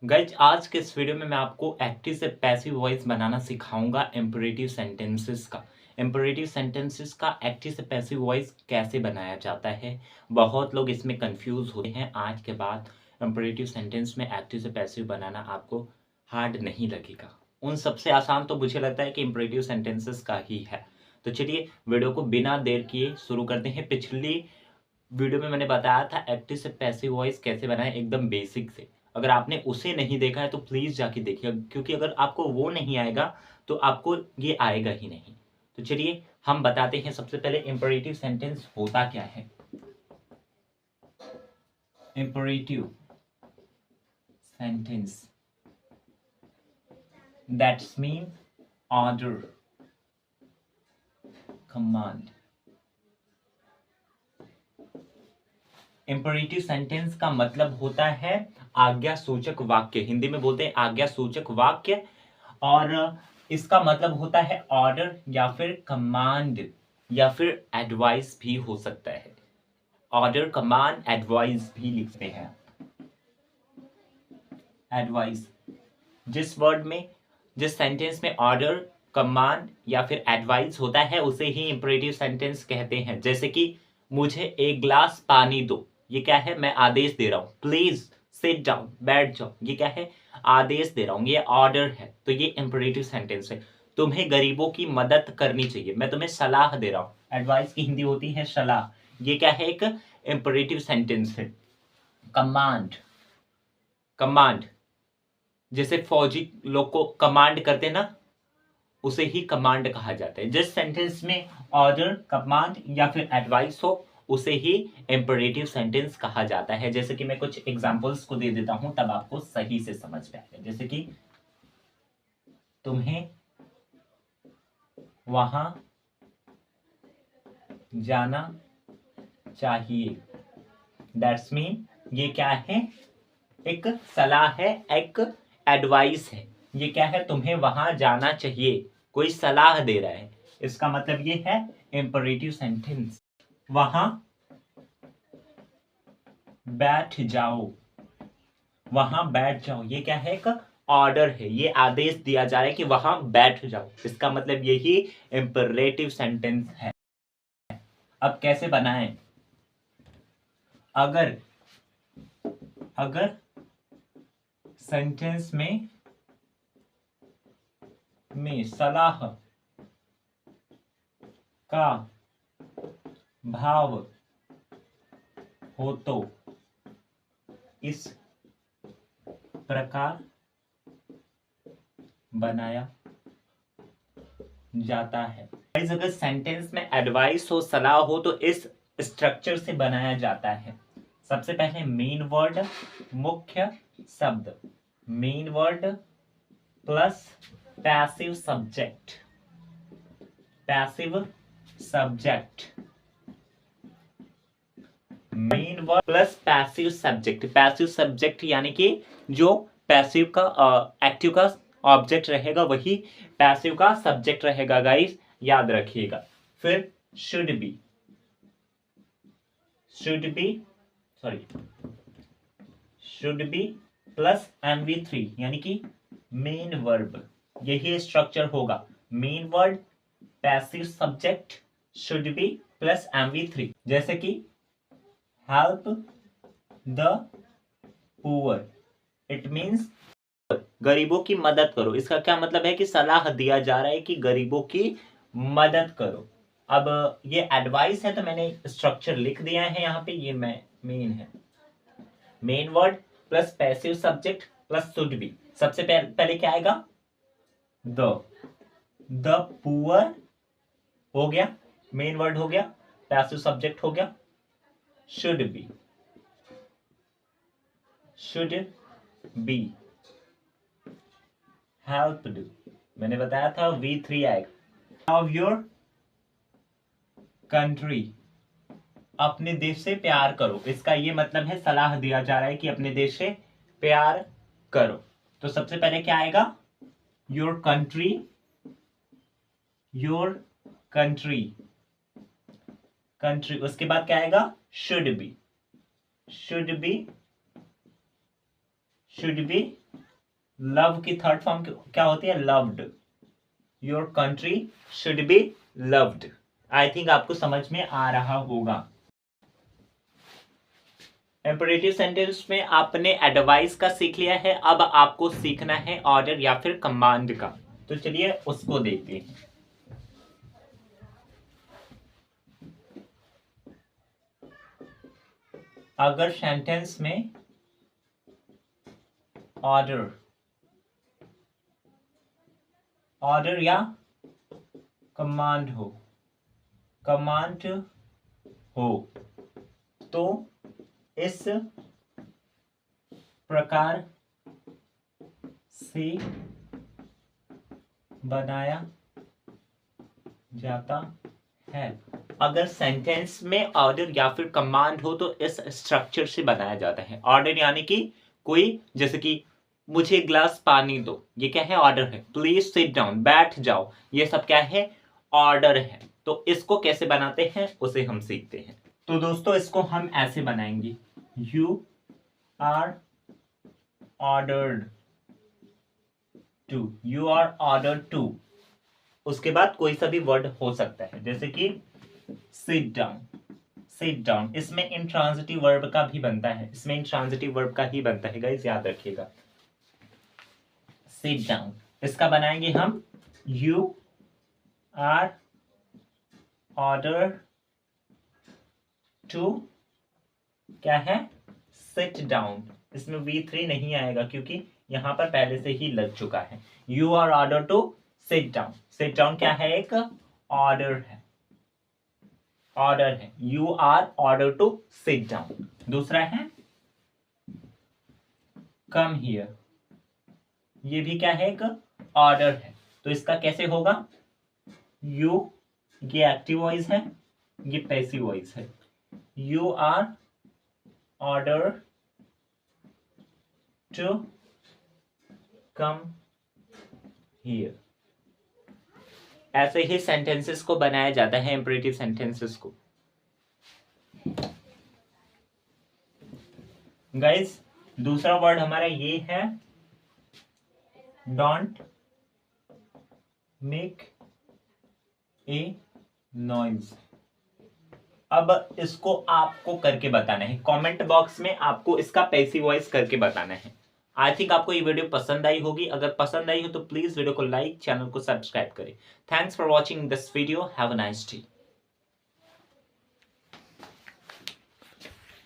Guys आज के इस वीडियो में मैं आपको एक्टिव से पैसिव वॉइस बनाना सिखाऊंगा इम्परेटिव सेंटेंसेस का। इम्परेटिव सेंटेंसेस का एक्टिव से पैसिव वॉइस कैसे बनाया जाता है। बहुत लोग इसमें कंफ्यूज होते हैं। आज के बाद इम्परेटिव सेंटेंस में एक्टिव से पैसिव बनाना आपको हार्ड नहीं लगेगा। उन सबसे आसान तो मुझे लगता है कि इम्परेटिव सेंटेंसेस का ही है। तो चलिए वीडियो को बिना देर किए शुरू करते हैं। पिछली वीडियो में मैंने बताया था एक्टिव से पैसिव वॉइस कैसे बनाएं एकदम बेसिक से। अगर आपने उसे नहीं देखा है तो प्लीज जाके देखिए, क्योंकि अगर आपको वो नहीं आएगा तो आपको ये आएगा ही नहीं। तो चलिए हम बताते हैं। सबसे पहले इंपरेटिव सेंटेंस होता क्या है। Imperative sentence that's mean order, command. Imperative sentence का मतलब होता है आज्ञा सूचक वाक्य। हिंदी में बोलते हैं आज्ञा सूचक वाक्य। और इसका मतलब होता है ऑर्डर या फिर कमांड या फिर एडवाइस भी हो सकता है। ऑर्डर, कमांड, एडवाइस भी लिखते हैं। एडवाइस, जिस सेंटेंस में ऑर्डर, कमांड या फिर एडवाइस होता है उसे ही इंपरेटिव सेंटेंस कहते हैं। जैसे कि मुझे एक ग्लास पानी दो, ये क्या है, मैं आदेश दे रहा हूं। प्लीज सिट डाउन, बैठ जाओ, ये क्या है, आदेश दे रहा हूं, ये ऑर्डर है। तो ये इंपरेटिव सेंटेंस है। तुम्हें गरीबों की मदद करनी चाहिए, मैं तुम्हें सलाह दे रहा हूं। एडवाइस की हिंदी होती है सलाह। ये क्या है, एक इंपरेटिव सेंटेंस है। कमांड, कमांड जैसे फौजी लोग को कमांड करते ना, उसे ही कमांड कहा जाता है। जिस सेंटेंस में ऑर्डर, कमांड या फिर एडवाइस हो उसे ही इंपरेटिव सेंटेंस कहा जाता है। जैसे कि मैं कुछ एग्जांपल्स को दे देता हूं तब आपको सही से समझ में आएगा। जैसे कि तुम्हें वहां जाना चाहिए, दैट्स मीन ये क्या है, एक सलाह है, एक एडवाइस है। ये क्या है, तुम्हें वहां जाना चाहिए, कोई सलाह दे रहा है। इसका मतलब ये है इंपरेटिव सेंटेंस। वहां बैठ जाओ, वहां बैठ जाओ, ये क्या है, एक ऑर्डर है। ये आदेश दिया जा रहा है कि वहां बैठ जाओ। इसका मतलब यही इंपरेटिव सेंटेंस है। अब कैसे बनाएं। अगर अगर सेंटेंस में सलाह का भाव हो तो इस प्रकार बनाया जाता है। अगर सेंटेंस में एडवाइस हो, सलाह हो तो इस स्ट्रक्चर से बनाया जाता है। सबसे पहले मेन वर्ड, मुख्य शब्द, main word plus passive subject, passive subject, main word plus passive subject. Passive subject यानी कि जो पैसिव का एक्टिव का ऑब्जेक्ट रहेगा वही पैसिव का सब्जेक्ट रहेगा। गाइस याद रखिएगा। फिर should be, should be plus MV3 यानी कि मेन वर्ब। यही स्ट्रक्चर होगा। Main word, passive subject, should be plus MV3। जैसे कि help the poor, it means गरीबों की मदद करो। इसका क्या मतलब है कि सलाह दिया जा रहा है कि गरीबों की मदद करो। अब ये एडवाइस है तो मैंने स्ट्रक्चर लिख दिया है यहाँ पे। ये मेन है, main word plus passive subject plus should be. सबसे पहले क्या आएगा, द पुअर हो गया, मेन वर्ड हो गया, पैसिव सब्जेक्ट हो गया, शुड बी हेल्प्ड, मैंने बताया था V3 आएगा। ऑफ योर कंट्री, अपने देश से प्यार करो। इसका ये मतलब है सलाह दिया जा रहा है कि अपने देश से प्यार करो। तो सबसे पहले क्या आएगा, your country, your country, country. उसके बाद क्या आएगा, should be, should be, love की थर्ड फॉर्म क्या होती है? Loved. Your country should be loved. I think आपको समझ में आ रहा होगा। इंपरेटिव सेंटेंस में आपने एडवाइस का सीख लिया है, अब आपको सीखना है ऑर्डर या फिर कमांड का। तो चलिए उसको देखते हैं। अगर सेंटेंस में ऑर्डर या कमांड हो तो इस प्रकार से बनाया जाता है। अगर सेंटेंस में ऑर्डर या फिर कमांड हो तो इस स्ट्रक्चर से बनाया जाता है। ऑर्डर यानी कि कोई, जैसे कि मुझे ग्लास पानी दो, ये क्या है? ऑर्डर है। प्लीज सिट डाउन, बैठ जाओ, ये सब क्या है? ऑर्डर है। तो इसको कैसे बनाते हैं उसे हम सीखते हैं। तो दोस्तों इसको हम ऐसे बनाएंगे, you are ordered to, you are ordered to. उसके बाद कोई सा भी वर्ड हो सकता है, जैसे कि सिट डाउन, सिट डाउन। इसमें इंट्रांजिटिव वर्ब का भी बनता है, इसमें इंट्रांजिटिव वर्ब का ही बनता है गाइस, याद रखिएगा। सिट डाउन, इसका बनाएंगे हम यू आर ऑर्डर टू, क्या है? Sit down. इसमें V3 नहीं आएगा क्योंकि यहां पर पहले से ही लग चुका है। You are order to sit down. Sit down क्या है? एक ऑर्डर है, ऑर्डर है। You are order to sit down. दूसरा है कम हियर, ये भी क्या है? एक ऑर्डर है। तो इसका कैसे होगा? यू, ये एक्टिव वॉइस है, ये पैसिव वॉइस है। You are order to come here. ऐसे ही सेंटेंसेस को बनाया जाता है, इंपरेटिव सेंटेंसेस को। गाइस दूसरा वर्ड हमारा ये है, डोंट मेक ए नॉइज। अब इसको आपको करके बताना है, कमेंट बॉक्स में आपको इसका पैसिव वॉइस करके बताना है। आई थिंक आपको ये वीडियो पसंद आई होगी। अगर पसंद आई हो तो प्लीज वीडियो को लाइक, चैनल को सब्सक्राइब करें। Thanks for watching this video. Have a nice day.